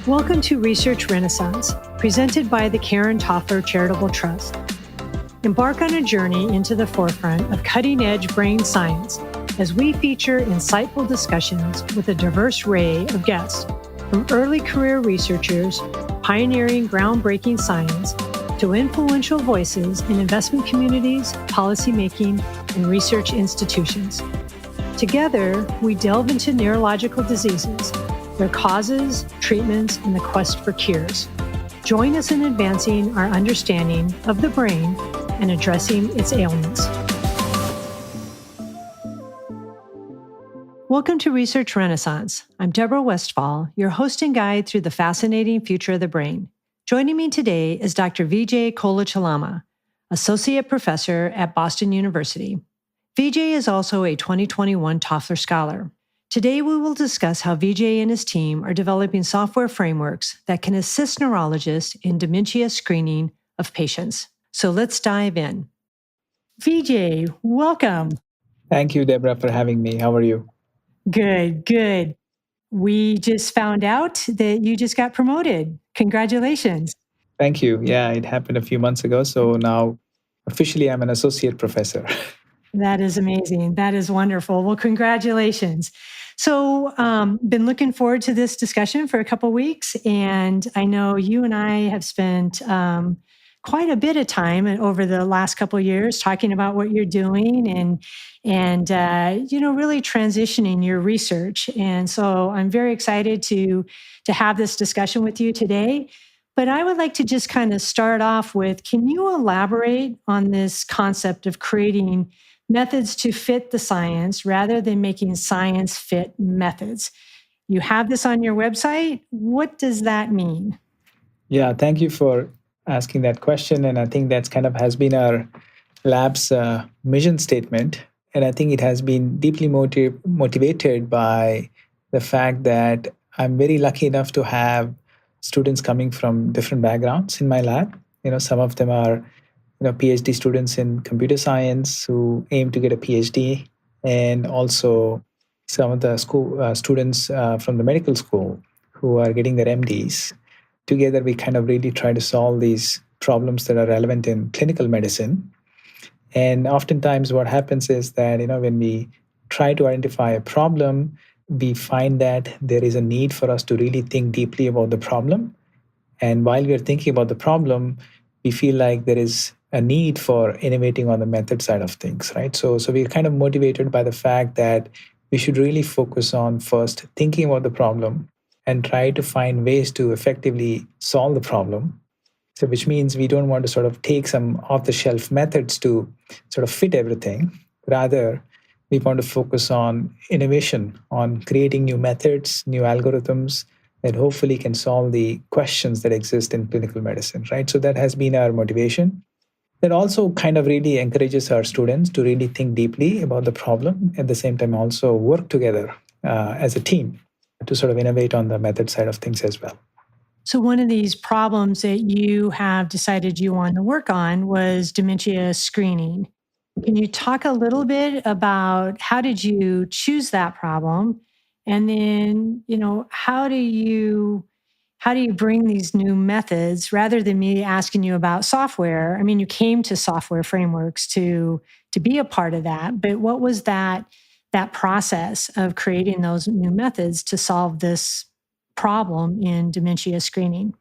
Welcome to Research Renaissance, presented by the Karen Toffler Charitable Trust. Embark on a journey into the forefront of cutting-edge brain science as we feature insightful discussions with a diverse array of guests, from early career researchers pioneering groundbreaking science to influential voices in investment communities, policymaking, and research institutions. Together, we delve into neurological diseases, their causes, treatments, and the quest for cures. Join us in advancing our understanding of the brain and addressing its ailments. Welcome to Research Renaissance. I'm Deborah Westphal, your host and guide through the fascinating future of the brain. Joining me today is Dr. Vijaya Kolachalama, Associate Professor at Boston University. Vijay is also a 2021 Toffler Scholar. Today, we will discuss how Vijay and his team are developing software frameworks that can assist neurologists in dementia screening of patients. So let's dive in. Vijay, welcome. Thank you, Deborah, for having me. How are you? Good. We just found out that you just got promoted. Congratulations. Thank you. Yeah, it happened a few months ago. So now officially I'm an associate professor. That is amazing. That is wonderful. Well, congratulations. So, been looking forward to this discussion for a couple of weeks, and I know you and I have spent quite a bit of time over the last couple of years talking about what you're doing and really transitioning your research. And so, I'm very excited to have this discussion with you today. But I would like to just kind of start off with, can you elaborate on this concept of creating methods to fit the science rather than making science fit methods? You have this on your website. What does that mean? Yeah, thank you for asking that question. And I think that's kind of has been our lab's mission statement. And I think it has been deeply motivated by the fact that I'm very lucky enough to have students coming from different backgrounds in my lab. Some of them are PhD students in computer science who aim to get a PhD, and also some of the school students from the medical school who are getting their MDs. Together, we kind of really try to solve these problems that are relevant in clinical medicine. And oftentimes what happens is that, when we try to identify a problem, we find that there is a need for us to really think deeply about the problem. And while we are thinking about the problem, we feel like there is a need for innovating on the method side of things, right? So we're kind of motivated by the fact that we should really focus on first thinking about the problem and try to find ways to effectively solve the problem. So which means we don't want to sort of take some off-the-shelf methods to sort of fit everything. Rather, we want to focus on innovation, on creating new methods, new algorithms that hopefully can solve the questions that exist in clinical medicine, right? So that has been our motivation. That also kind of really encourages our students to really think deeply about the problem, at the same time also work together as a team to sort of innovate on the method side of things as well. So one of these problems that you have decided you want to work on was dementia screening. Can you talk a little bit about how did you choose that problem? And then, how do you bring these new methods rather than me asking you about software? I mean, you came to software frameworks to be a part of that, but what was that process of creating those new methods to solve this problem in dementia screening?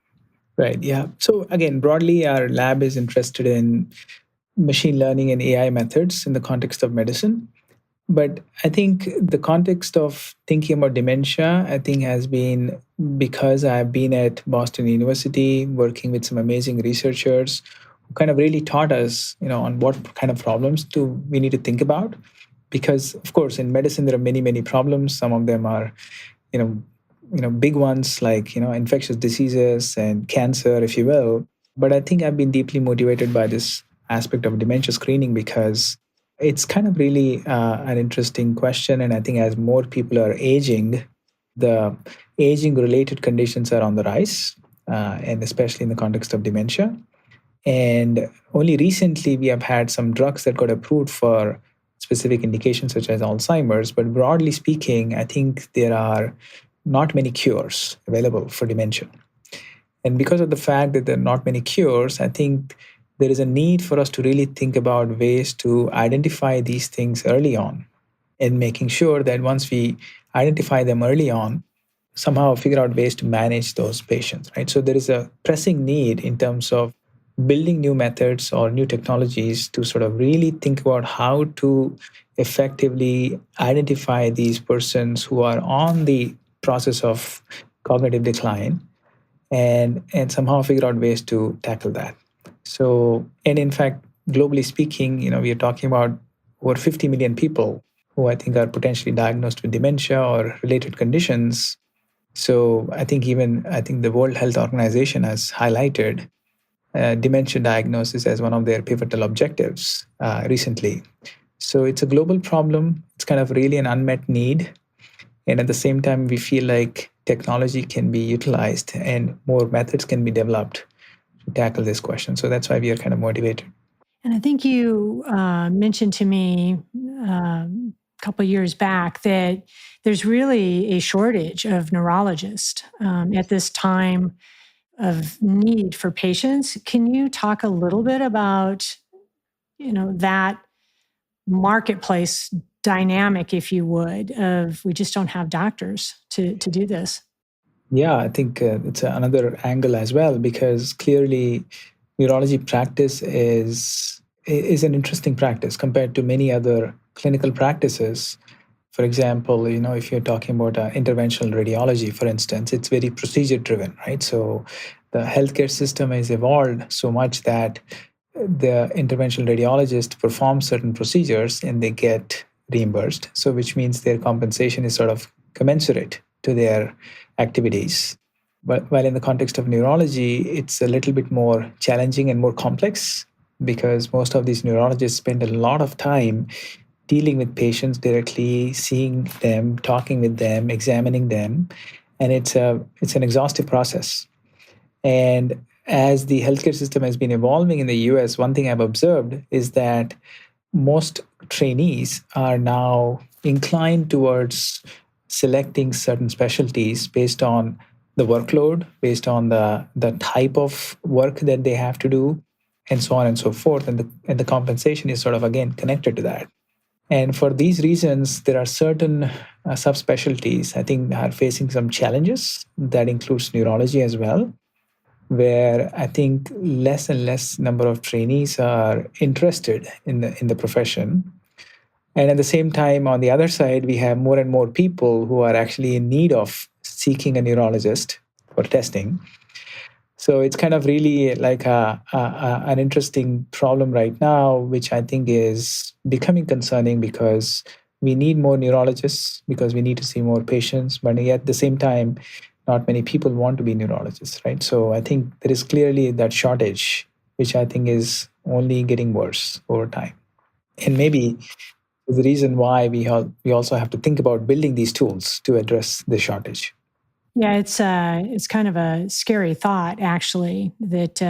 Right, yeah. So again, broadly, our lab is interested in machine learning and AI methods in the context of medicine. But I think the context of thinking about dementia, I think has been because I've been at Boston University working with some amazing researchers who kind of really taught us, on what kind of problems we need to think about. Because of course, in medicine, there are many, many problems. Some of them are, big ones like, infectious diseases and cancer, if you will. But I think I've been deeply motivated by this aspect of dementia screening because it's kind of really an interesting question. And I think as more people are aging, the aging-related conditions are on the rise, and especially in the context of dementia. And only recently we have had some drugs that got approved for specific indications such as Alzheimer's. But broadly speaking, I think there are not many cures available for dementia. And because of the fact that there are not many cures, I think there is a need for us to really think about ways to identify these things early on, and making sure that once we identify them early on, somehow figure out ways to manage those patients, right? So there is a pressing need in terms of building new methods or new technologies to sort of really think about how to effectively identify these persons who are on the process of cognitive decline, and somehow figure out ways to tackle that. So, and in fact, globally speaking, we are talking about over 50 million people who I think are potentially diagnosed with dementia or related conditions. So I think the World Health Organization has highlighted dementia diagnosis as one of their pivotal objectives recently. So it's a global problem. It's kind of really an unmet need, and at the same time, we feel like technology can be utilized and more methods can be developed to tackle this question. So that's why we are kind of motivated. And I think you mentioned to me a couple of years back that there's really a shortage of neurologists at this time of need for patients. Can you talk a little bit about, that marketplace dynamic, if you would, of we just don't have doctors to do this? Yeah, I think it's another angle as well, because clearly neurology practice is an interesting practice compared to many other clinical practices. For example, if you're talking about interventional radiology, for instance, it's very procedure driven, right? So the healthcare system has evolved so much that the interventional radiologist performs certain procedures and they get reimbursed. So, which means their compensation is sort of commensurate to their activities. But while in the context of neurology, it's a little bit more challenging and more complex, because most of these neurologists spend a lot of time dealing with patients directly, seeing them, talking with them, examining them, and it's an exhaustive process. And as the healthcare system has been evolving in the US, one thing I've observed is that most trainees are now inclined towards selecting certain specialties based on the workload, based on the type of work that they have to do, and so on and so forth. And the compensation is sort of again connected to that. And for these reasons, there are certain subspecialties I think are facing some challenges. That includes neurology as well, where I think less and less number of trainees are interested in the profession. And at the same time, on the other side, we have more and more people who are actually in need of seeking a neurologist for testing. So it's kind of really like an interesting problem right now, which I think is becoming concerning, because we need more neurologists because we need to see more patients, but yet at the same time, not many people want to be neurologists, right? So I think there is clearly that shortage, which I think is only getting worse over time. And maybe the reason why we also have to think about building these tools to address the shortage. Yeah, it's kind of a scary thought, actually, that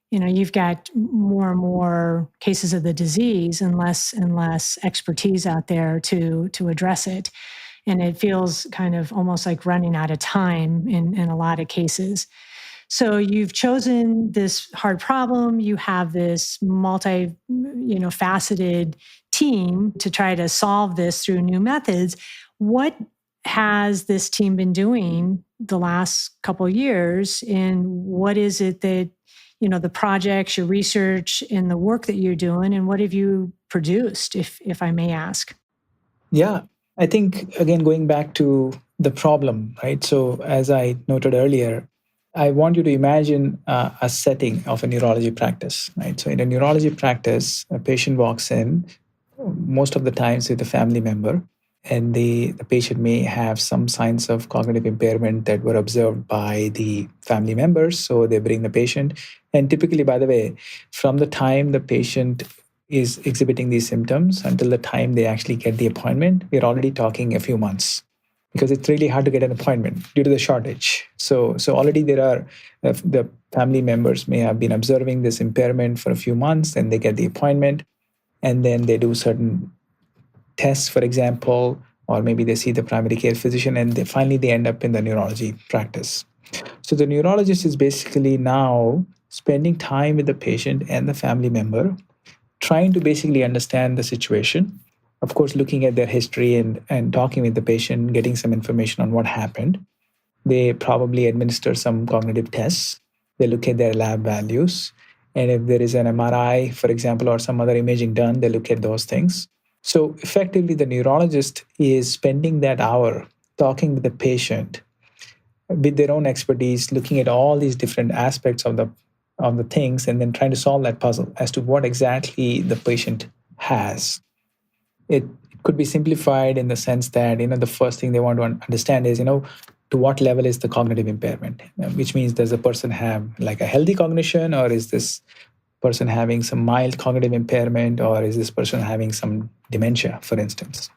you've got more and more cases of the disease and less expertise out there to address it, and it feels kind of almost like running out of time in a lot of cases. So you've chosen this hard problem. You have this faceted team to try to solve this through new methods. What has this team been doing the last couple of years, and what is it that the projects, your research, and the work that you're doing, and what have you produced, if I may ask? Yeah, I think again going back to the problem, right? So as I noted earlier, I want you to imagine a setting of a neurology practice, right? So in a neurology practice, a patient walks in most of the times with a family member, and the patient may have some signs of cognitive impairment that were observed by the family members. So they bring the patient. And typically, by the way, from the time the patient is exhibiting these symptoms until the time they actually get the appointment, we're already talking a few months, because it's really hard to get an appointment due to the shortage. So already there are the family members may have been observing this impairment for a few months, and they get the appointment, and then they do certain tests, for example, or maybe they see the primary care physician, and finally they end up in the neurology practice. So the neurologist is basically now spending time with the patient and the family member, trying to basically understand the situation. Of course, looking at their history and talking with the patient, getting some information on what happened. They probably administer some cognitive tests. They look at their lab values. And if there is an MRI, for example, or some other imaging done, they look at those things. So effectively, the neurologist is spending that hour talking with the patient with their own expertise, looking at all these different aspects of the things, and then trying to solve that puzzle as to what exactly the patient has. It could be simplified in the sense that the first thing they want to understand is to what level is the cognitive impairment, which means does the person have like a healthy cognition, or is this person having some mild cognitive impairment, or is this person having some dementia, for instance.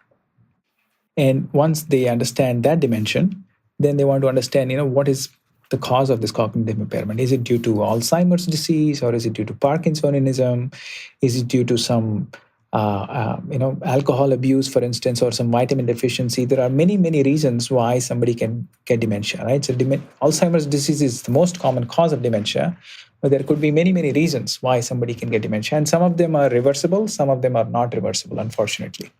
And once they understand that dimension, then they want to understand, what is the cause of this cognitive impairment? Is it due to Alzheimer's disease, or is it due to Parkinsonism? Is it due to some, alcohol abuse, for instance, or some vitamin deficiency? There are many, many reasons why somebody can get dementia, right? So Alzheimer's disease is the most common cause of dementia, but there could be many, many reasons why somebody can get dementia, and some of them are reversible, some of them are not reversible, unfortunately.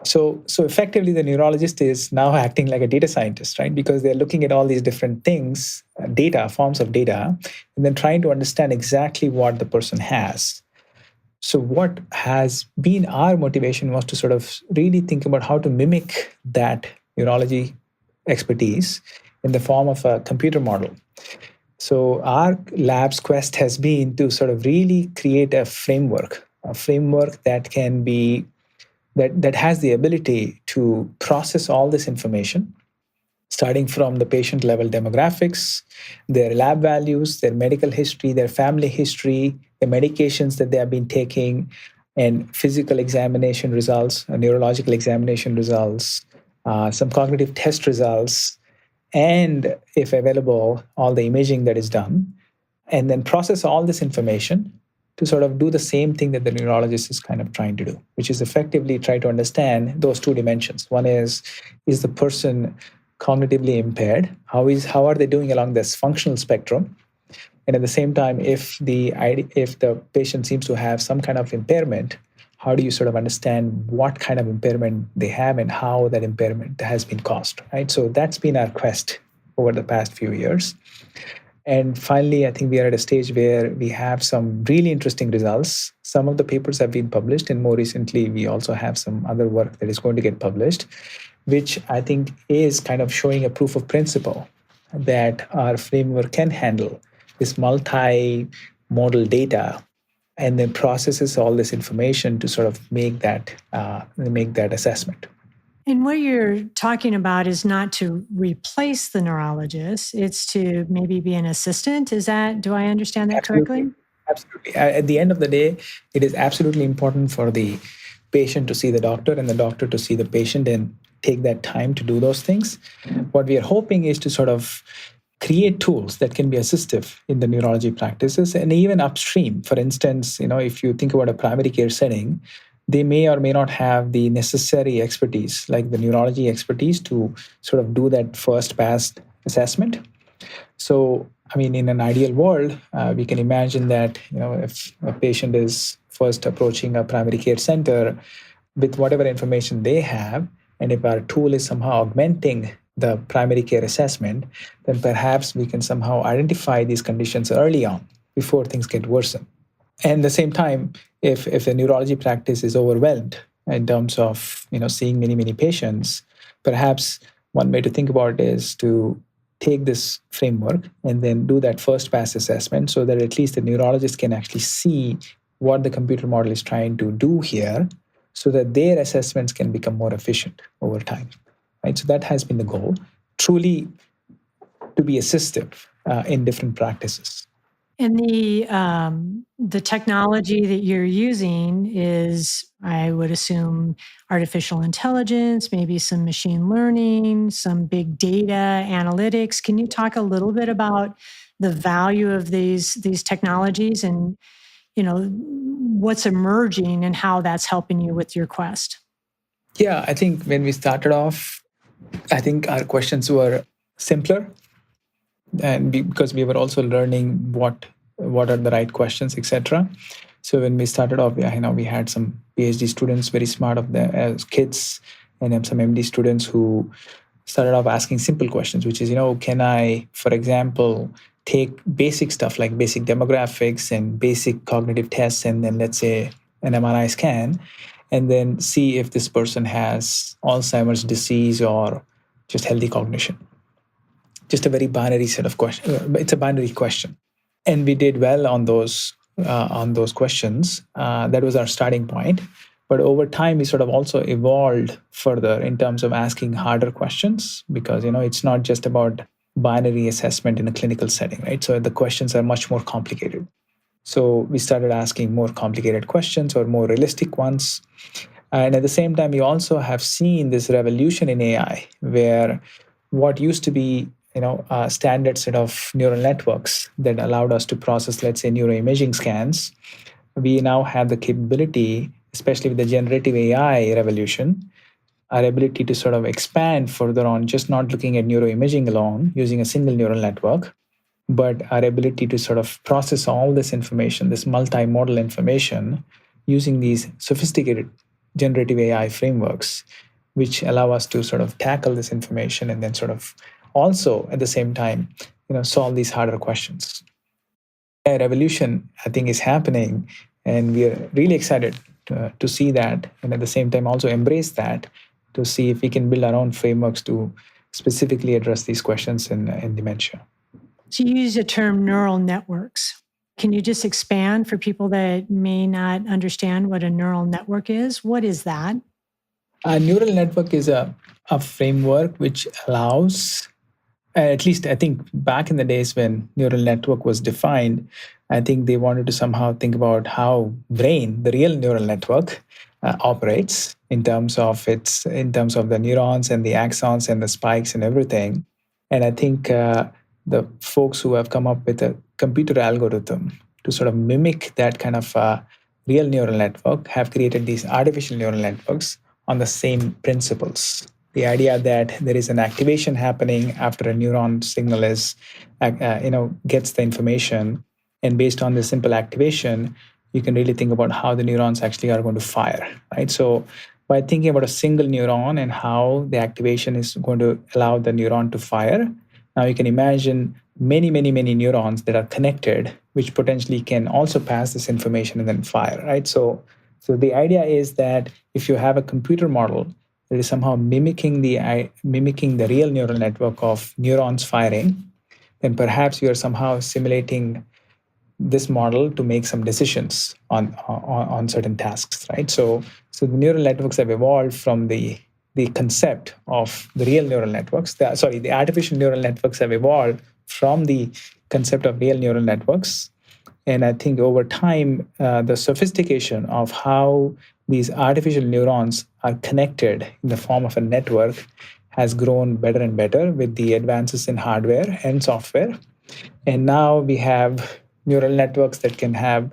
So effectively, the neurologist is now acting like a data scientist, right? Because they're looking at all these different things, data, forms of data, and then trying to understand exactly what the person has. So what has been our motivation was to sort of really think about how to mimic that neurology expertise in the form of a computer model. So our lab's quest has been to sort of really create a framework that can be that has the ability to process all this information, starting from the patient level demographics, their lab values, their medical history, their family history, the medications that they have been taking, and physical examination results, neurological examination results, some cognitive test results, and if available, all the imaging that is done, and then process all this information to sort of do the same thing that the neurologist is kind of trying to do, which is effectively try to understand those two dimensions. One is the person cognitively impaired? How are they doing along this functional spectrum? And at the same time, if the patient seems to have some kind of impairment, how do you sort of understand what kind of impairment they have and how that impairment has been caused, right? So that's been our quest over the past few years. And finally, I think we are at a stage where we have some really interesting results. Some of the papers have been published, and more recently, we also have some other work that is going to get published, which I think is kind of showing a proof of principle that our framework can handle this multi-modal data and then processes all this information to sort of make that assessment. And what you're talking about is not to replace the neurologist, it's to maybe be an assistant. Do I understand that correctly? Absolutely. At the end of the day, it is absolutely important for the patient to see the doctor and the doctor to see the patient and take that time to do those things. What we are hoping is to sort of create tools that can be assistive in the neurology practices and even upstream. For instance, if you think about a primary care setting, they may or may not have the necessary expertise, like the neurology expertise, to sort of do that first pass assessment. So, I mean, in an ideal world, we can imagine that if a patient is first approaching a primary care center with whatever information they have, and if our tool is somehow augmenting the primary care assessment, then perhaps we can somehow identify these conditions early on before things get worsened. And at the same time, if the neurology practice is overwhelmed in terms of seeing many, many patients, perhaps one way to think about it is to take this framework and then do that first pass assessment so that at least the neurologist can actually see what the computer model is trying to do here so that their assessments can become more efficient over time. Right? So that has been the goal, truly to be assistive in different practices. And the technology that you're using is, I would assume, artificial intelligence, maybe some machine learning, some big data analytics. Can you talk a little bit about the value of these technologies and what's emerging and how that's helping you with your quest? Yeah, I think when we started off, I think our questions were simpler, and because we were also learning what are the right questions, etc. So when we started off, yeah, we had some PhD students, very smart of the as kids, and then some MD students who started off asking simple questions, which is, can I, for example, take basic stuff like basic demographics and basic cognitive tests, and then let's say an MRI scan, and then see if this person has Alzheimer's disease or just healthy cognition. Just a very binary set of questions. It's a binary question, and we did well on those questions. That was our starting point. But over time, we sort of also evolved further in terms of asking harder questions, because it's not just about binary assessment in a clinical setting, right? So the questions are much more complicated. So we started asking more complicated questions or more realistic ones. And at the same time, we also have seen this revolution in AI, where what used to be a standard set of neural networks that allowed us to process, let's say, neuroimaging scans, we now have the capability, especially with the generative AI revolution, our ability to sort of expand further on, just not looking at neuroimaging alone using a single neural network, but our ability to sort of process all this information, this multimodal information, using these sophisticated generative AI frameworks, which allow us to sort of tackle this information and then sort of also at the same time, solve these harder questions. A revolution, I think, is happening, and we are really excited to see that, and at the same time also embrace that to see if we can build our own frameworks to specifically address these questions in dementia. So you use the term neural networks. Can you just expand for people that may not understand what a neural network is? What is that? A neural network is a framework which allows, at least I think back in the days when neural network was defined, I think they wanted to somehow think about how brain, the real neural network, operates in terms of the neurons and the axons and the spikes and everything. And I think the folks who have come up with a computer algorithm to sort of mimic that kind of real neural network have created these artificial neural networks on the same principles. The idea that there is an activation happening after a neuron signal is, gets the information, and based on this simple activation, you can really think about how the neurons actually are going to fire, right? So by thinking about a single neuron and how the activation is going to allow the neuron to fire, now you can imagine many, many, many neurons that are connected, which potentially can also pass this information and then fire, right? So the idea is that if you have a computer model that is somehow mimicking the real neural network of neurons firing, then perhaps you are somehow simulating this model to make some decisions on certain tasks, right? So the neural networks have evolved from the concept of the real neural networks. The artificial neural networks have evolved from the concept of real neural networks. And I think over time, the sophistication of how these artificial neurons are connected in the form of a network has grown better and better with the advances in hardware and software. And now we have neural networks that can have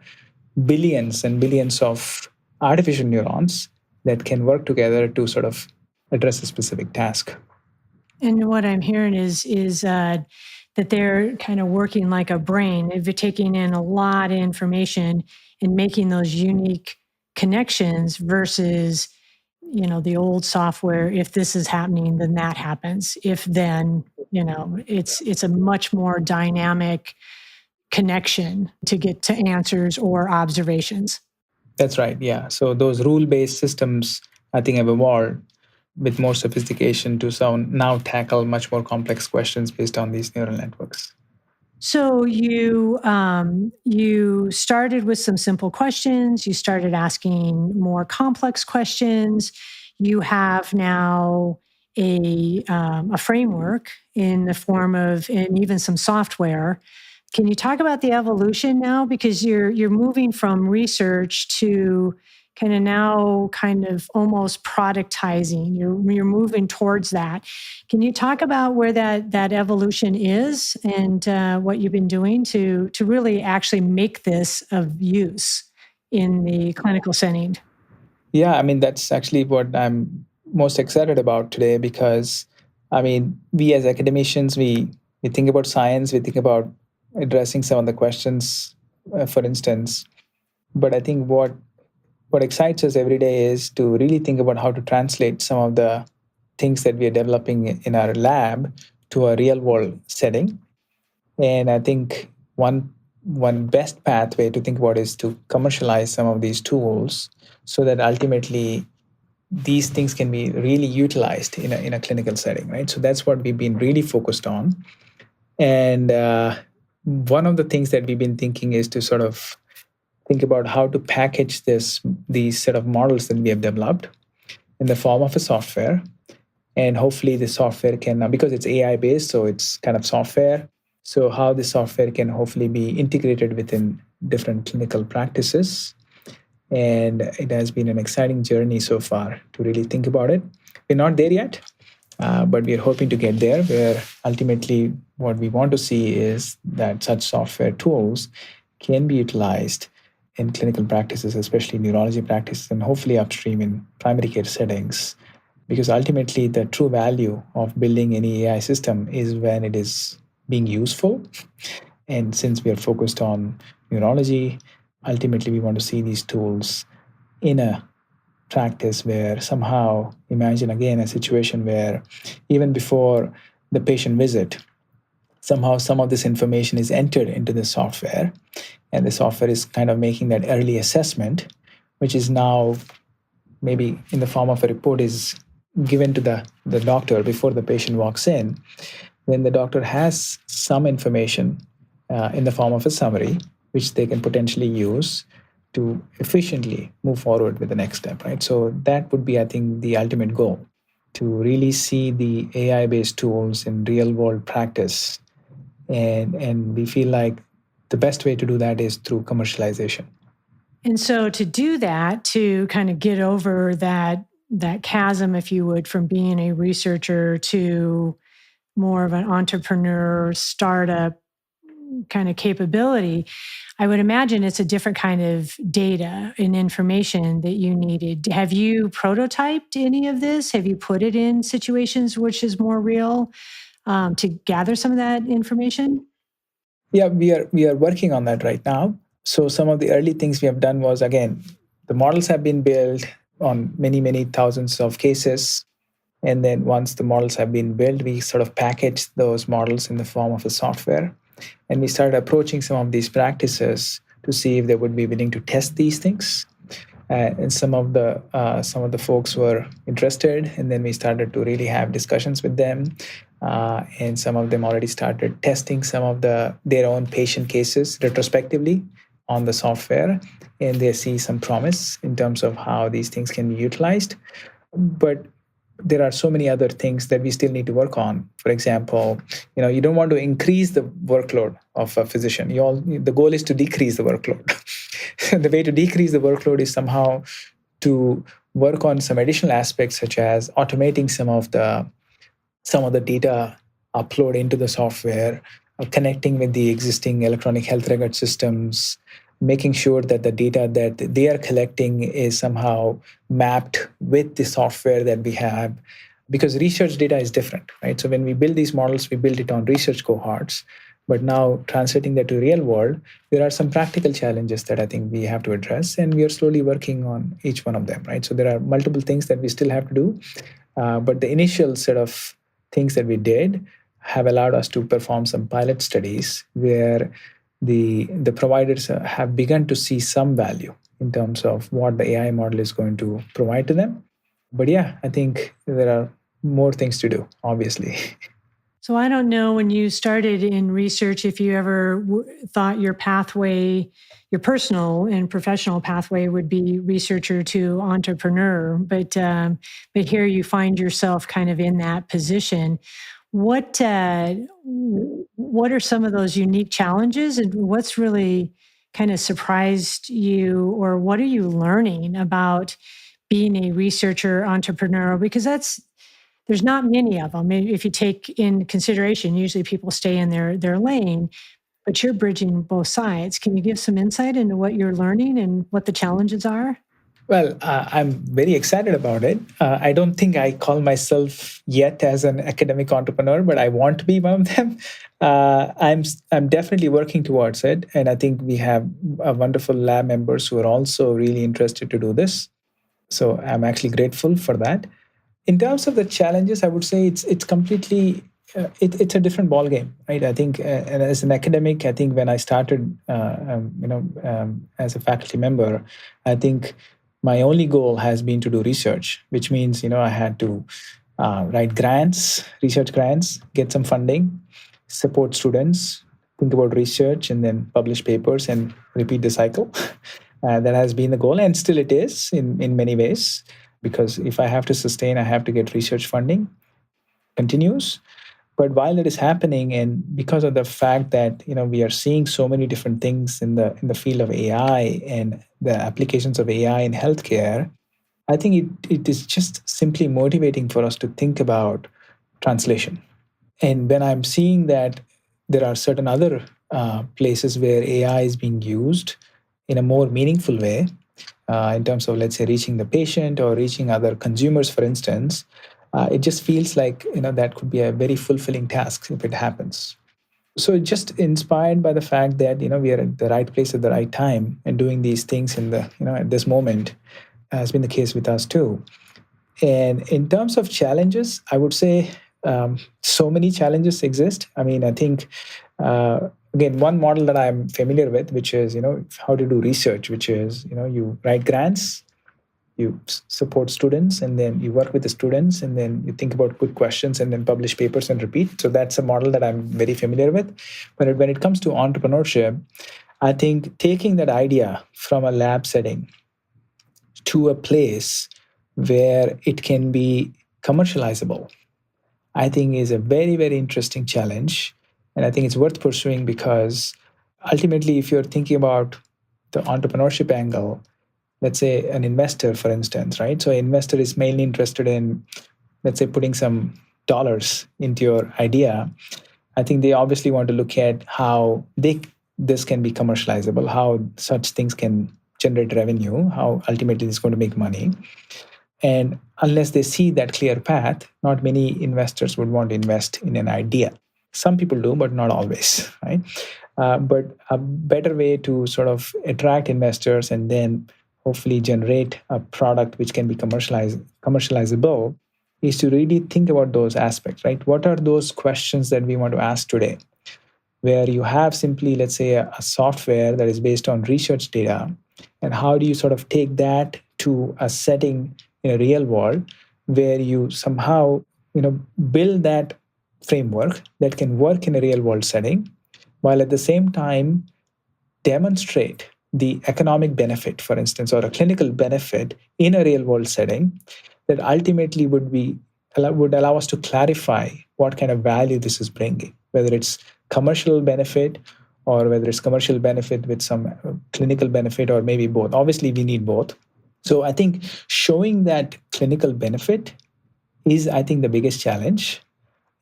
billions and billions of artificial neurons that can work together to sort of address a specific task. And what I'm hearing is that they're kind of working like a brain. They're taking in a lot of information and making those unique connections versus, the old software. If this is happening, then that happens. If then, it's a much more dynamic connection to get to answers or observations. That's right. Yeah. So those rule-based systems, I think, have evolved with more sophistication to now tackle much more complex questions based on these neural networks. So you started with some simple questions. You started asking more complex questions. You have now a framework in the form of, and even some software. Can you talk about the evolution now? Because you're moving from research to kind of almost productizing. You're moving towards that. Can you talk about where that evolution is and what you've been doing to really actually make this of use in the clinical setting? Yeah, I mean, that's actually what I'm most excited about today because, I mean, we as academicians, we think about science, we think about addressing some of the questions, for instance. But I think what excites us every day is to really think about how to translate some of the things that we are developing in our lab to a real world setting. And I think one best pathway to think about is to commercialize some of these tools so that ultimately these things can be really utilized in a clinical setting, right? So that's what we've been really focused on. And one of the things that we've been thinking is to sort of think about how to package these set of models that we have developed in the form of a software. And hopefully the software can, because it's AI based, so it's kind of software. So how the software can hopefully be integrated within different clinical practices. And it has been an exciting journey so far to really think about it. We're not there yet, but we're hoping to get there, where ultimately what we want to see is that such software tools can be utilized in clinical practices, especially neurology practices, and hopefully upstream in primary care settings. Because ultimately, the true value of building any AI system is when it is being useful. And since we are focused on neurology, ultimately we want to see these tools in a practice where somehow, imagine again a situation where even before the patient visit, somehow some of this information is entered into the software, and the software is kind of making that early assessment, which is now maybe in the form of a report is given to the doctor before the patient walks in. Then the doctor has some information in the form of a summary, which they can potentially use to efficiently move forward with the next step, right? So that would be, I think, the ultimate goal, to really see the AI-based tools in real-world practice. And we feel like the best way to do that is through commercialization. And so to do that, to kind of get over that chasm, if you would, from being a researcher to more of an entrepreneur, startup kind of capability, I would imagine it's a different kind of data and information that you needed. Have you prototyped any of this? Have you put it in situations which is more real to gather some of that information? Yeah, we are working on that right now. So some of the early things we have done was, again, the models have been built on many thousands of cases. And then once the models have been built, we sort of package those models in the form of a software. And we started approaching some of these practices to see if they would be willing to test these things. And some of the folks were interested, and then we started to really have discussions with them. And some of them already started testing some of their own patient cases retrospectively on the software, and they see some promise in terms of how these things can be utilized. But there are so many other things that we still need to work on. For example, you don't want to increase the workload of a physician. The goal is to decrease the workload. The way to decrease the workload is somehow to work on some additional aspects, such as automating some of the data upload into the software, connecting with the existing electronic health record systems, making sure that the data that they are collecting is somehow mapped with the software that we have. Because research data is different, right? So when we build these models, we build it on research cohorts. But now translating that to real world, there are some practical challenges that I think we have to address, and we are slowly working on each one of them, right? So there are multiple things that we still have to do, but the initial set of things that we did have allowed us to perform some pilot studies where the providers have begun to see some value in terms of what the AI model is going to provide to them. But yeah, I think there are more things to do, obviously. So I don't know, when you started in research, if you ever thought your pathway, your personal and professional pathway, would be researcher to entrepreneur, but here you find yourself kind of in that position. What are some of those unique challenges, and what's really kind of surprised you, or what are you learning about being a researcher entrepreneur? Because there's not many of them. If you take in consideration, usually people stay in their lane, but you're bridging both sides. Can you give some insight into what you're learning and what the challenges are? Well, I'm very excited about it. I don't think I call myself yet as an academic entrepreneur, but I want to be one of them. I'm definitely working towards it, and I think we have wonderful lab members who are also really interested to do this. So I'm actually grateful for that. In terms of the challenges, I would say it's completely it's a different ball game, right? I think, and as an academic, I think when I started, as a faculty member, I think my only goal has been to do research, which means I had to write grants, research grants, get some funding, support students, think about research, and then publish papers and repeat the cycle. That has been the goal, and still it is in many ways, because if I have to sustain, I have to get research funding continues. But while it is happening, and because of the fact that we are seeing so many different things in the field of AI and the applications of AI in healthcare, I think it is just simply motivating for us to think about translation. And when I'm seeing that there are certain other places where AI is being used in a more meaningful way, in terms of, let's say, reaching the patient or reaching other consumers, for instance, it just feels like that could be a very fulfilling task if it happens. So just inspired by the fact that we are at the right place at the right time and doing these things in the at this moment has been the case with us too. And in terms of challenges, I would say so many challenges exist. I mean, I think, again, one model that I'm familiar with, which is, how to do research, which is, you write grants, you support students, and then you work with the students, and then you think about good questions and then publish papers and repeat. So that's a model that I'm very familiar with. But when it comes to entrepreneurship, I think taking that idea from a lab setting to a place where it can be commercializable, I think is a very, very interesting challenge. And I think it's worth pursuing because ultimately, if you're thinking about the entrepreneurship angle, let's say an investor, for instance, right? So, an investor is mainly interested in, let's say, putting some dollars into your idea. I think they obviously want to look at how this can be commercializable, how such things can generate revenue, how ultimately it's going to make money. And unless they see that clear path, not many investors would want to invest in an idea. Some people do, but not always, right? But a better way to sort of attract investors and then hopefully generate a product which can be commercializable is to really think about those aspects, right? What are those questions that we want to ask today? Where you have simply, let's say, a software that is based on research data, and how do you sort of take that to a setting in a real world where you somehow build that framework that can work in a real world setting, while at the same time demonstrate the economic benefit, for instance, or a clinical benefit in a real world setting that ultimately would allow us to clarify what kind of value this is bringing, whether it's commercial benefit or whether it's commercial benefit with some clinical benefit, or maybe both. Obviously, we need both. So I think showing that clinical benefit is, I think, the biggest challenge.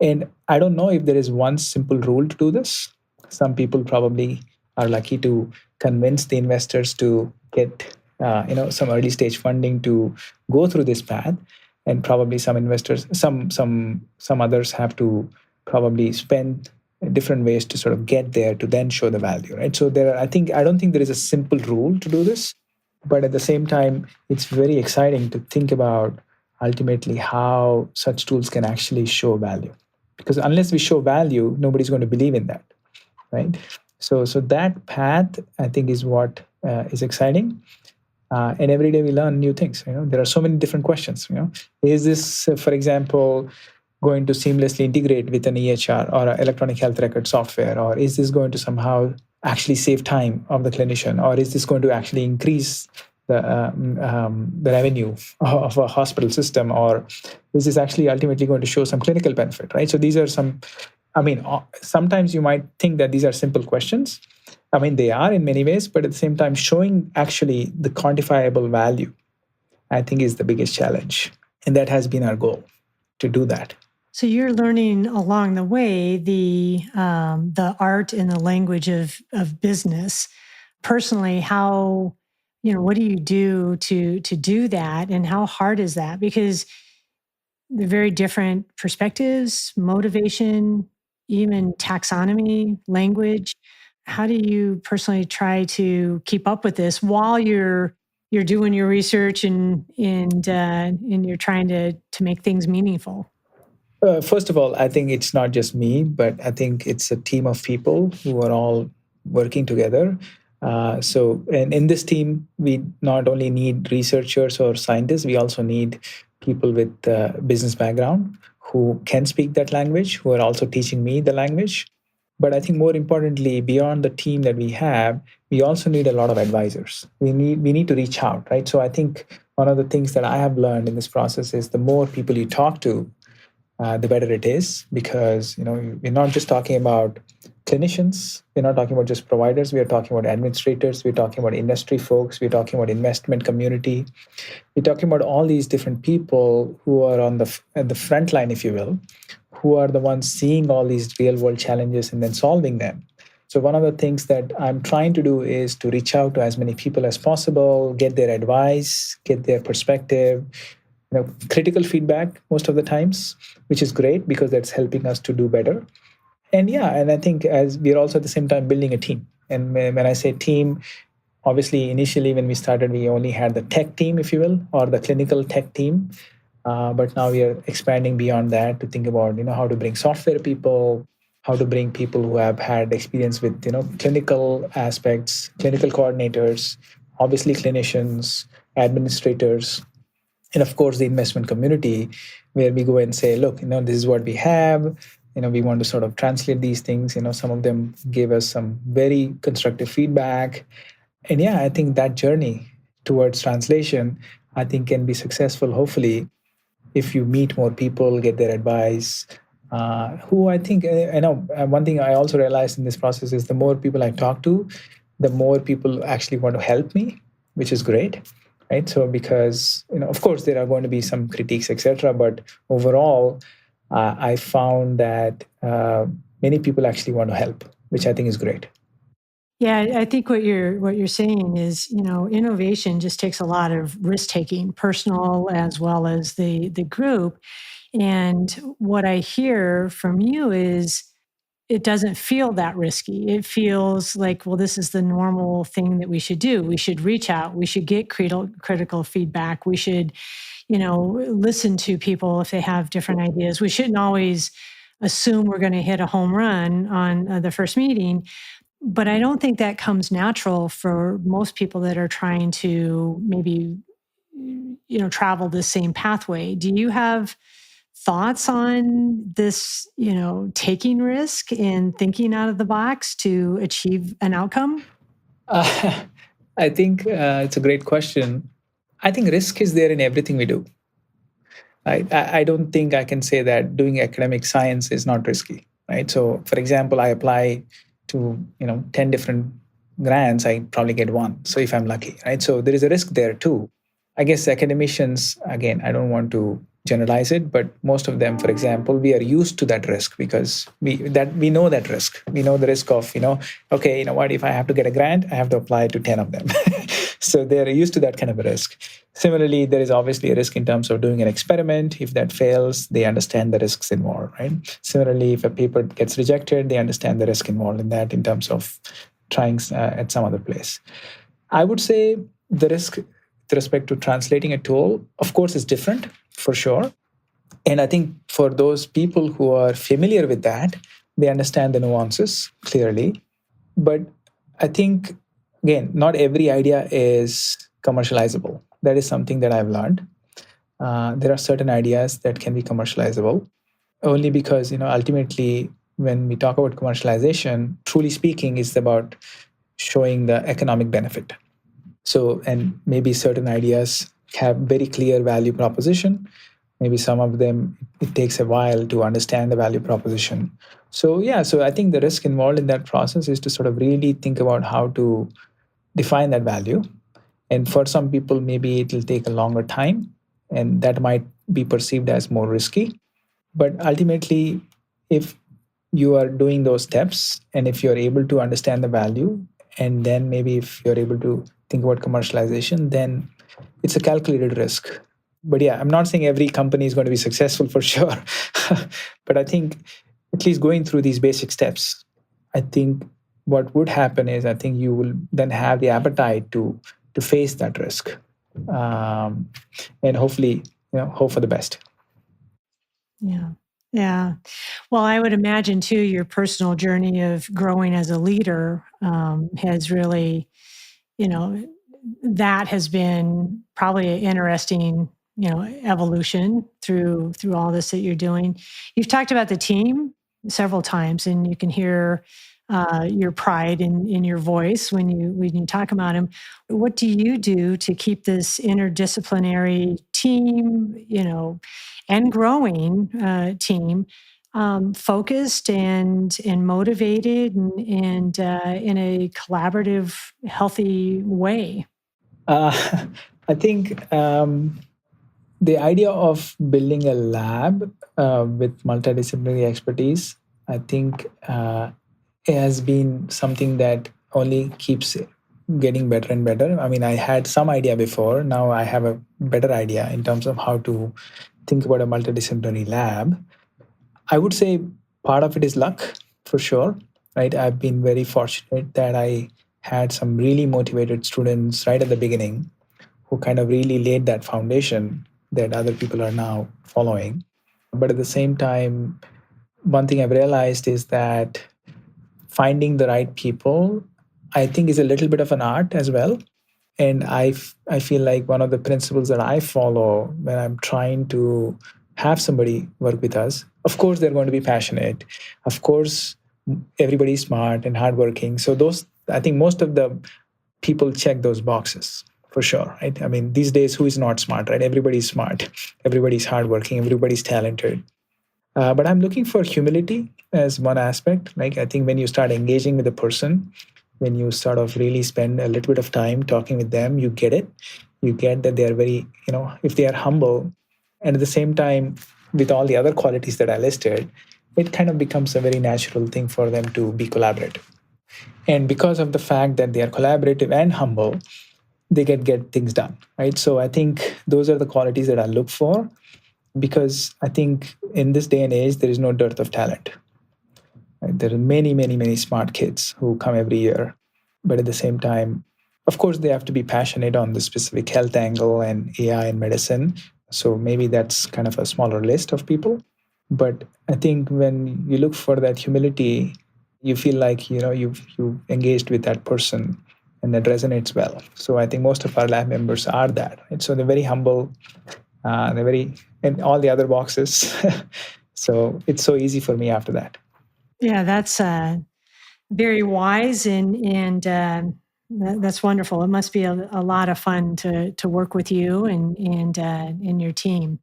And I don't know if there is one simple rule to do this. Some people probably are lucky to convince the investors to get some early stage funding to go through this path, and probably some investors, some others have to probably spend different ways to sort of get there to then show the value, right? So I don't think there is a simple rule to do this, but at the same time, it's very exciting to think about ultimately how such tools can actually show value, because unless we show value, nobody's going to believe in that, right? So that path, I think, is what is exciting. And every day we learn new things. There are so many different questions. Is this, for example, going to seamlessly integrate with an EHR or an electronic health record software, or is this going to somehow actually save time of the clinician, or is this going to actually increase the revenue of a hospital system, or is this actually ultimately going to show some clinical benefit, right? So these are some, I mean, sometimes you might think that these are simple questions. I mean, they are in many ways, but at the same time, showing actually the quantifiable value, I think, is the biggest challenge. And that has been our goal, to do that. So you're learning along the way the art and the language of business. Personally, how what do you do to do that, and how hard is that? Because they're very different perspectives, motivation, even taxonomy, language. How do you personally try to keep up with this while you're doing your research and you're trying to make things meaningful? First of all, I think it's not just me, but I think it's a team of people who are all working together. And in this team, we not only need researchers or scientists, we also need people with business background who can speak that language, who are also teaching me the language. But I think more importantly, beyond the team that we have, we also need a lot of advisors. We need to reach out, right? So I think one of the things that I have learned in this process is the more people you talk to, the better it is, because we're not just talking about clinicians, we're not talking about just providers, we are talking about administrators, we're talking about industry folks, we're talking about investment community, we're talking about all these different people who are at the front line, if you will, who are the ones seeing all these real world challenges and then solving them. So one of the things that I'm trying to do is to reach out to as many people as possible, get their advice, get their perspective, critical feedback most of the times, which is great because that's helping us to do better. And yeah, and I think as we're also at the same time building a team. And when I say team, obviously initially when we started, we only had the tech team, if you will, or the clinical tech team. But now we are expanding beyond that to think about how to bring software people, how to bring people who have had experience with clinical aspects, clinical coordinators, obviously clinicians, administrators, and of course the investment community, where we go and say, look, this is what we have, we want to sort of translate these things. Some of them gave us some very constructive feedback. And yeah, I think that journey towards translation, I think, can be successful, hopefully, if you meet more people, get their advice. Who I think, one thing I also realized in this process is the more people I talk to, the more people actually want to help me, which is great, right? So because of course there are going to be some critiques, etc., but overall, I found that many people actually want to help, which I think is great. Yeah, I think what you're saying is, innovation just takes a lot of risk taking, personal as well as the group. And what I hear from you is it doesn't feel that risky. It feels like, well, this is the normal thing that we should do. We should reach out. We should get critical feedback. We should, listen to people if they have different ideas. We shouldn't always assume we're going to hit a home run on the first meeting. But I don't think that comes natural for most people that are trying to maybe, travel the same pathway. Do you have thoughts on this, taking risk and thinking out of the box to achieve an outcome? Uh, I think it's a great question. I think risk is there in everything we do. I don't think I can say that doing academic science is not risky, right? So, for example, I apply to 10 different grants, I probably get one. So if I'm lucky, right? So there is a risk there too. I guess academicians, again, I don't want to generalize it, but most of them, for example, we are used to that risk because we know that risk. We know the risk of okay, what, if I have to get a grant, I have to apply to 10 of them. So they're used to that kind of a risk. Similarly, there is obviously a risk in terms of doing an experiment. If that fails, they understand the risks involved, right? Similarly, if a paper gets rejected, they understand the risk involved in that in terms of trying at some other place. I would say the risk with respect to translating a tool, of course, is different for sure. And I think for those people who are familiar with that, they understand the nuances clearly. But I think, again, not every idea is commercializable. That is something that I've learned. There are certain ideas that can be commercializable only because, ultimately, when we talk about commercialization, truly speaking, it's about showing the economic benefit. So, and maybe certain ideas have very clear value proposition. Maybe some of them, it takes a while to understand the value proposition. So, yeah, so I think the risk involved in that process is to sort of really think about how to define that value. And for some people, maybe it will take a longer time, and that might be perceived as more risky. But ultimately, if you are doing those steps and if you're able to understand the value, and then maybe if you're able to think about commercialization, then it's a calculated risk. But yeah, I'm not saying every company is going to be successful for sure. But I think at least going through these basic steps, I think what would happen is I think you will then have the appetite to face that risk, um, and hopefully, hope for the best. Yeah. Yeah. Well, I would imagine too, your personal journey of growing as a leader has really, you know, that has been probably an interesting, evolution through all this that you're doing. You've talked about the team several times, and you can hear your pride in your voice when you talk about them. What do you do to keep this interdisciplinary team, and growing team focused and motivated and in a collaborative, healthy way? Uh, I think the idea of building a lab with multidisciplinary expertise, I think has been something that only keeps getting better and better. I mean, I had some idea before. Now I have a better idea in terms of how to think about a multidisciplinary lab. I would say part of it is luck for sure, right? I've been very fortunate that I had some really motivated students right at the beginning who kind of really laid that foundation that other people are now following. But at the same time, one thing I've realized is that finding the right people, I think, is a little bit of an art as well. And I feel like one of the principles that I follow when I'm trying to have somebody work with us, of course, they're going to be passionate. Of course, everybody's smart and hardworking. So those, I think most of the people check those boxes for sure, right? I mean, these days, who is not smart, right? Everybody's smart, everybody's hardworking, everybody's talented. But I'm looking for humility as one aspect. Like, I think when you start engaging with a person, when you sort of really spend a little bit of time talking with them, you get it. You get that they are very, if they are humble, and at the same time, with all the other qualities that I listed, it kind of becomes a very natural thing for them to be collaborative. And because of the fact that they are collaborative and humble, they get things done, right? So I think those are the qualities that I look for, because I think in this day and age, there is no dearth of talent. Right? There are many, many, many smart kids who come every year. But at the same time, of course, they have to be passionate on the specific health angle and AI and medicine. So maybe that's kind of a smaller list of people. But I think when you look for that humility, you feel like you've engaged with that person and that resonates well. So I think most of our lab members are that. Right? So they're very humble, they're very in all the other boxes. So it's so easy for me after that. Yeah, that's very wise and that's wonderful. It must be a lot of fun to work with you and your team.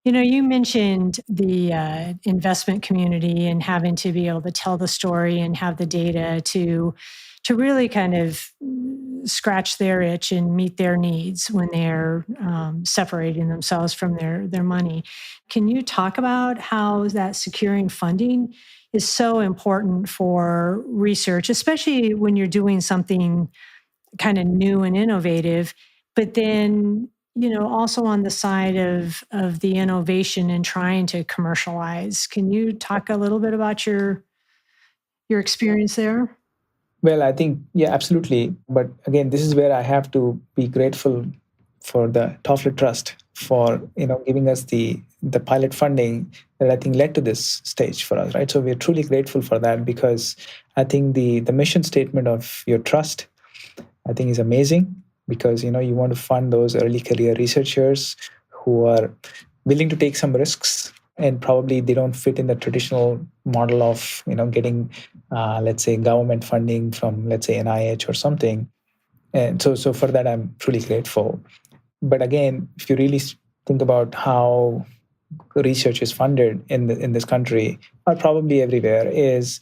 You mentioned the investment community and having to be able to tell the story and have the data to really kind of scratch their itch and meet their needs when they're separating themselves from their money. Can you talk about how that securing funding is so important for research, especially when you're doing something kind of new and innovative, but then also on the side of the innovation and trying to commercialize? Can you talk a little bit about your experience there? Well, I think, yeah, absolutely. But again, this is where I have to be grateful for the Toffler Trust for giving us the pilot funding that I think led to this stage for us, right? So we're truly grateful for that, because I think the mission statement of your trust, I think, is amazing, because you want to fund those early career researchers who are willing to take some risks, and probably they don't fit in the traditional model of getting let's say government funding from, let's say, NIH or something. And so for that, I'm truly grateful. But again, if you really think about how research is funded in this country, or probably everywhere, is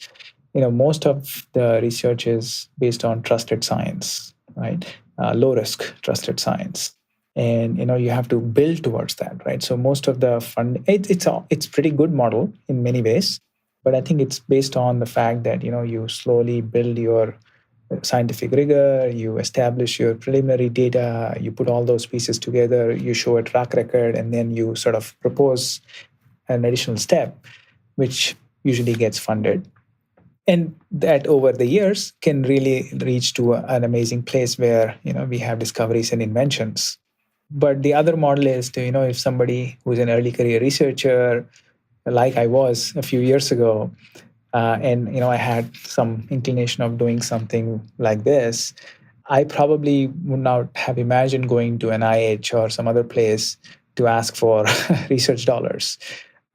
most of the research is based on trusted science, right? Low risk trusted science, and you have to build towards that, right? So most of the fund, it's pretty good model in many ways, but I think it's based on the fact that you slowly build your scientific rigor, you establish your preliminary data, you put all those pieces together, you show a track record, and then you sort of propose an additional step, which usually gets funded. And that over the years can really reach to an amazing place where we have discoveries and inventions. But the other model is to, if somebody who's an early career researcher, like I was a few years ago, and I had some inclination of doing something like this, I probably would not have imagined going to an IH or some other place to ask for research dollars.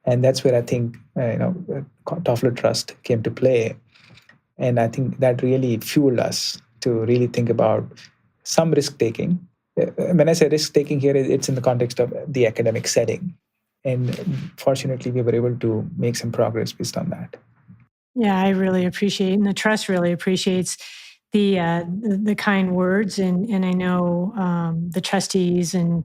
And that's where I think Toffler Trust came to play. And I think that really fueled us to really think about some risk taking. When I say risk taking here, it's in the context of the academic setting. And fortunately, we were able to make some progress based on that. Yeah, I really appreciate, and the trust really appreciates the kind words, and I know the trustees and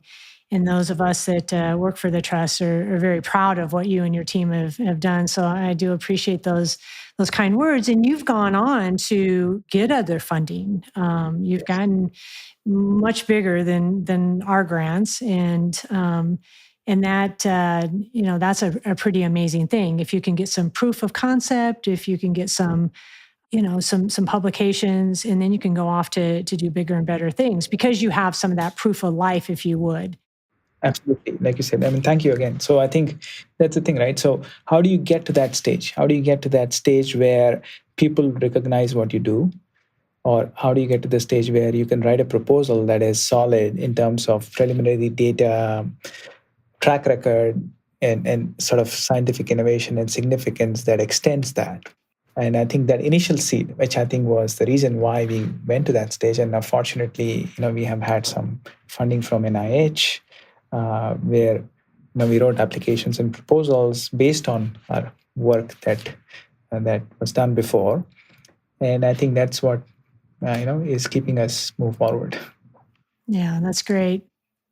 those of us that work for the trust are very proud of what you and your team have done. So I do appreciate those kind words. And you've gone on to get other funding. You've gotten much bigger than our grants, and that that's a pretty amazing thing. If you can get some proof of concept, if you can get some some publications, and then you can go off to do bigger and better things because you have some of that proof of life, if you would. Absolutely. Like you said, I mean, thank you again. So I think that's the thing, right? So how do you get to that stage? How do you get to that stage where people recognize what you do? Or how do you get to the stage where you can write a proposal that is solid in terms of preliminary data, track record, and sort of scientific innovation and significance that extends that? And I think that initial seed, which I think was the reason why we went to that stage, and now fortunately, we have had some funding from NIH, where we wrote applications and proposals based on our work that was done before, and I think that's what is keeping us move forward. Yeah, that's great.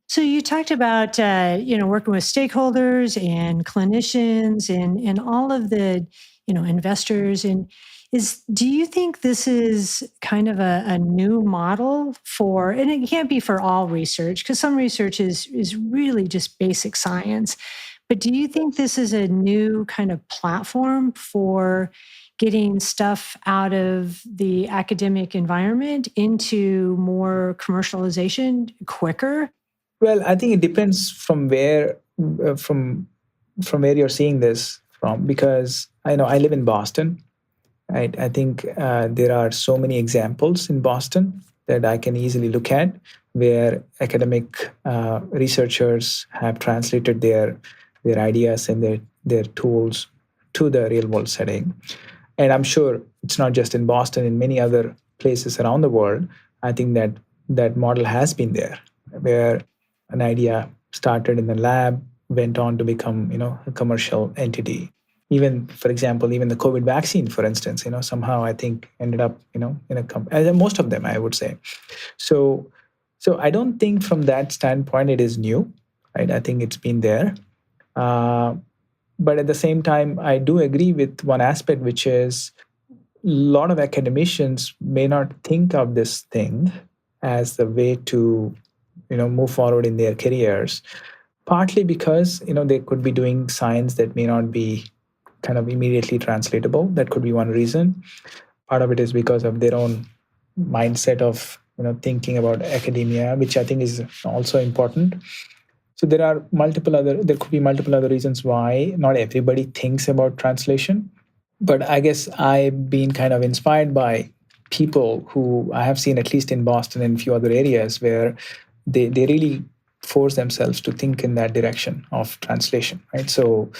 So you talked about working with stakeholders and clinicians and all of the investors, and is do you think this is kind of a new model for, and it can't be for all research because some research is really just basic science, but do you think this is a new kind of platform for getting stuff out of the academic environment into more commercialization quicker? Well, I think it depends from where from where you're seeing this from, because I know I live in Boston. Right? I think there are so many examples in Boston that I can easily look at where academic researchers have translated their ideas and their tools to the real world setting. And I'm sure it's not just in Boston, in many other places around the world. I think that model has been there, where an idea started in the lab, went on to become, a commercial entity. Even, for example, even the COVID vaccine, for instance, somehow I think ended up, in most of them, I would say. So, so I don't think from that standpoint it is new, right? I think it's been there. Uh, but at the same time, I do agree with one aspect, which is a lot of academicians may not think of this thing as the way to move forward in their careers, partly because they could be doing science that may not be kind of immediately translatable. That could be one reason. Part of it is because of their own mindset of thinking about academia, which I think is also important. So there could be multiple other reasons why not everybody thinks about translation. But I guess I've been kind of inspired by people who I have seen, at least in Boston and a few other areas, where they really force themselves to think in that direction of translation, right? So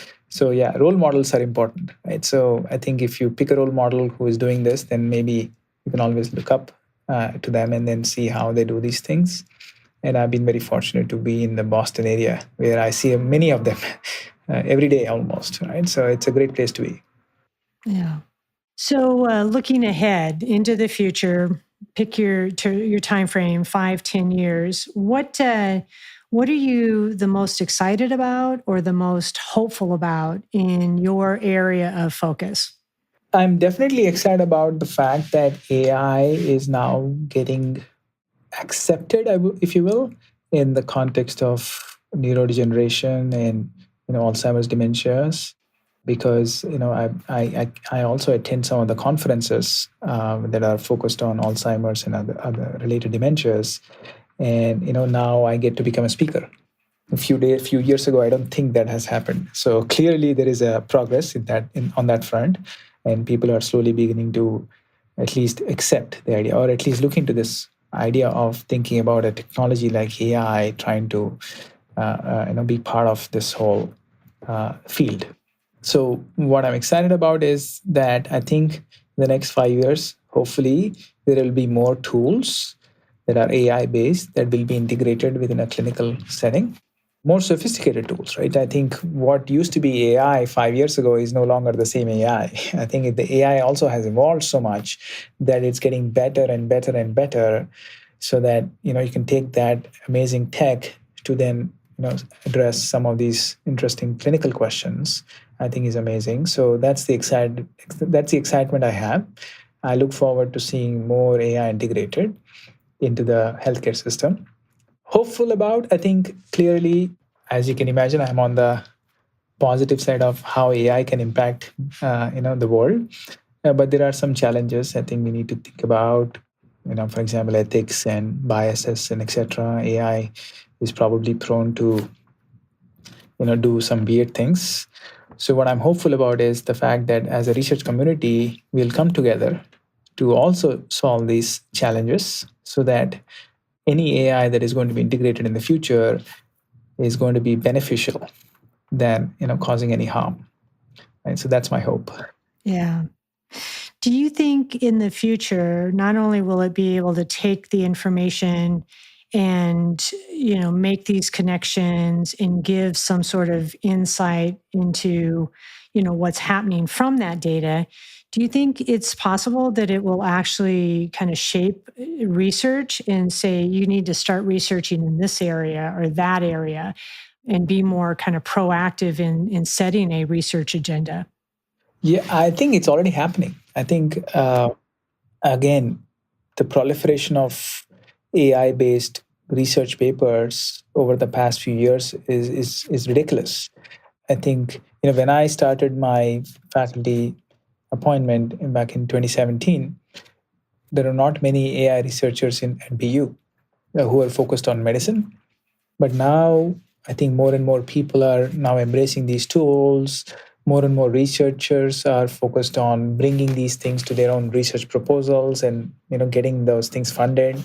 yeah, role models are important, right? So I think if you pick a role model who is doing this, then maybe you can always look up to them and then see how they do these things. And I've been very fortunate to be in the Boston area where I see many of them every day almost, right? So it's a great place to be. Yeah. So looking ahead into the future, pick your time frame, 5, 10 years. What are you the most excited about or the most hopeful about in your area of focus? I'm definitely excited about the fact that AI is now getting accepted, if you will, in the context of neurodegeneration and Alzheimer's dementias, because I also attend some of the conferences that are focused on Alzheimer's and other related dementias, and now I get to become a speaker. Few years ago, I don't think that has happened. So clearly, there is a progress on that front, and people are slowly beginning to at least accept the idea, or at least look into this idea of thinking about a technology like AI, trying to be part of this whole field. So what I'm excited about is that I think in the next 5 years, hopefully, there will be more tools that are AI based that will be integrated within a clinical setting, more sophisticated tools, right? I think what used to be AI 5 years ago is no longer the same AI. I think the AI also has evolved so much that it's getting better and better and better, so that you can take that amazing tech to then address some of these interesting clinical questions. I think is amazing. So that's the excitement I have. I look forward to seeing more AI integrated into the healthcare system. Hopeful about, I think clearly, as you can imagine, I'm on the positive side of how AI can impact the world. But there are some challenges I think we need to think about. For example, ethics and biases and etc. AI is probably prone to do some weird things. So what I'm hopeful about is the fact that as a research community, we'll come together to also solve these challenges, so that any AI that is going to be integrated in the future is going to be beneficial than causing any harm. Right. So that's my hope. Yeah. Do you think in the future, not only will it be able to take the information and, make these connections and give some sort of insight into, what's happening from that data, do you think it's possible that it will actually kind of shape research and say, you need to start researching in this area or that area and be more kind of proactive in setting a research agenda? Yeah, I think it's already happening. I think again, the proliferation of AI based research papers over the past few years is ridiculous. I think when I started my faculty appointment back in 2017, there are not many AI researchers in NBU who are focused on medicine. But now I think more and more people are now embracing these tools. More and more researchers are focused on bringing these things to their own research proposals and getting those things funded.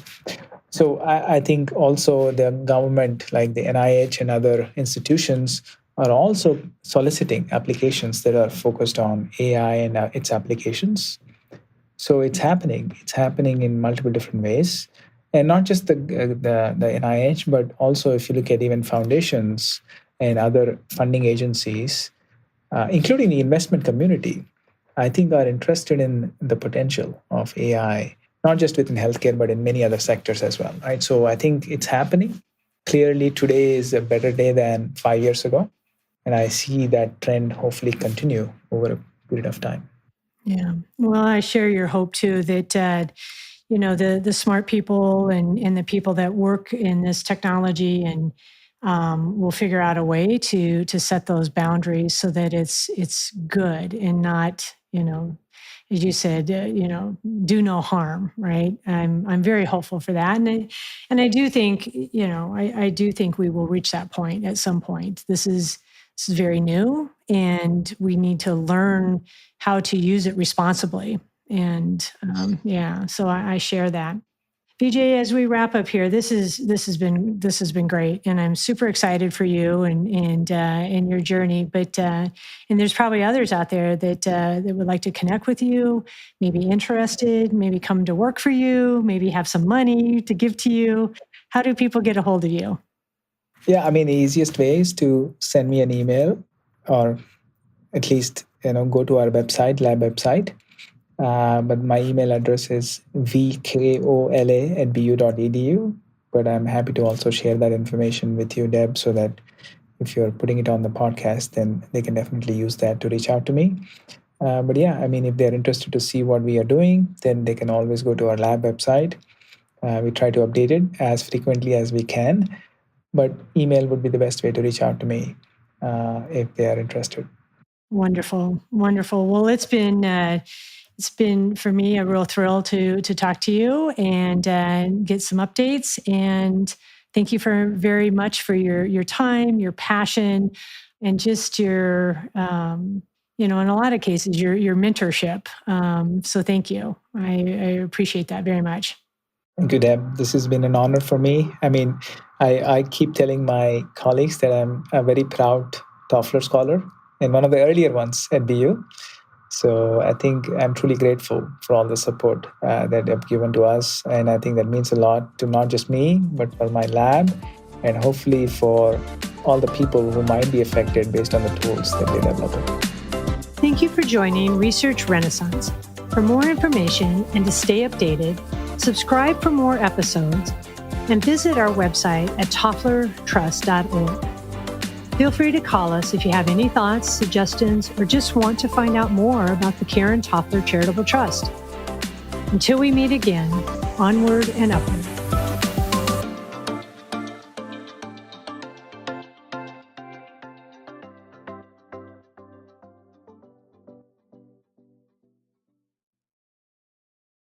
So I think also the government, like the NIH and other institutions, are also soliciting applications that are focused on AI and its applications. So it's happening. It's happening in multiple different ways, and not just the NIH, but also if you look at even foundations and other funding agencies, including the investment community, I think are interested in the potential of AI, not just within healthcare, but in many other sectors as well. Right. So I think it's happening. Clearly, today is a better day than 5 years ago, and I see that trend hopefully continue over a period of time. Yeah. Well, I share your hope too that the smart people and the people that work in this technology and will figure out a way to set those boundaries so that it's good and not as you said do no harm, right? I'm very hopeful for that, and I do think I do think we will reach that point at some point. This is very new, and we need to learn how to use it responsibly. And yeah, so I share that. Vijay, as we wrap up here, this has been great, and I'm super excited for you and your journey. But and there's probably others out there that would like to connect with you, maybe interested, maybe come to work for you, maybe have some money to give to you. How do people get a hold of you? Yeah, I mean, the easiest way is to send me an email, or at least go to our website, lab website. But my email address is vkola@bu.edu. But I'm happy to also share that information with you, Deb, so that if you're putting it on the podcast, then they can definitely use that to reach out to me. But yeah, I mean, if they're interested to see what we are doing, then they can always go to our lab website. We try to update it as frequently as we can, but email would be the best way to reach out to me if they are interested. Wonderful, wonderful. Well, it's been for me a real thrill to talk to you and get some updates. And thank you for very much for your time, your passion, and just your in a lot of cases your mentorship. So thank you. I appreciate that very much. Thank you, Deb. This has been an honor for me. I mean, I keep telling my colleagues that I'm a very proud Toffler Scholar and one of the earlier ones at BU. So I think I'm truly grateful for all the support that they've given to us. And I think that means a lot to not just me, but for my lab and hopefully for all the people who might be affected based on the tools that they develop. Thank you for joining Research Renaissance. For more information and to stay updated, subscribe for more episodes and visit our website at tofflertrust.org. Feel free to call us if you have any thoughts, suggestions, or just want to find out more about the Karen Toffler Charitable Trust. Until we meet again, onward and upward.